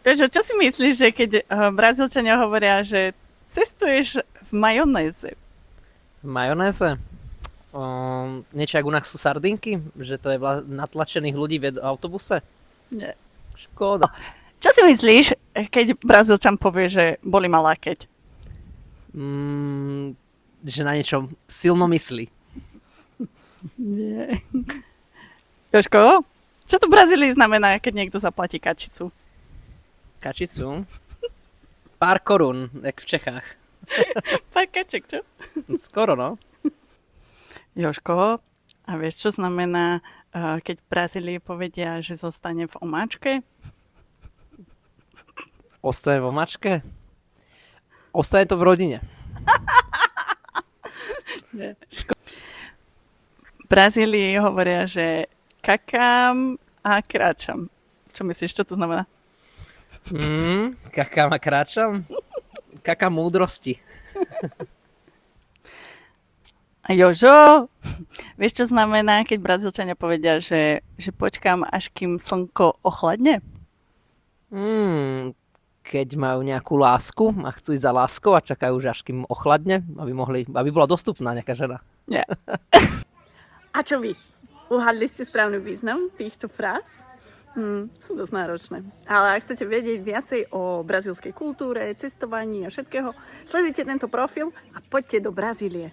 Jožo, čo si myslíš, že keď Brazílčania hovoria, že cestuješ v majonéze? Majonéze? Niečo jak u nás sú sardinky? Že to je natlačených ľudí v autobuse? Nie. Škoda. Čo si myslíš, keď Brazílčan povie, že boli ma lákeť? Že na niečo silno myslí. Nie. Jožko, čo to v Brazílii znamená, keď niekto zaplatí kačicu? Kačicu? Pár korún, jak v Čechách. Pár kaček, čo? Skoro, no. Jožko, a vieš, čo znamená, keď v Brazílii povedia, že zostane v omáčke? Ostane vo mačke? Ostane to v rodine. Nie. V Brazílii hovoria, že kakám a kráčam. Čo myslíš, čo to znamená? Kakám a kráčam? Kakám múdrosti. A Jožo, vieš, čo znamená, keď Brazílčania povedia, že počkám, až kým slnko ochladne? Keď majú nejakú lásku a chcú ísť za láskou a čakajú, že až kým ochladne, aby bola dostupná nejaká žena. Nie. A čo vy? Uhadli ste správny význam týchto fráz? Sú dosť náročné. Ale ak chcete vedieť viacej o brazílskej kultúre, cestovaní a všetkého, sledujte tento profil a poďte do Brazílie.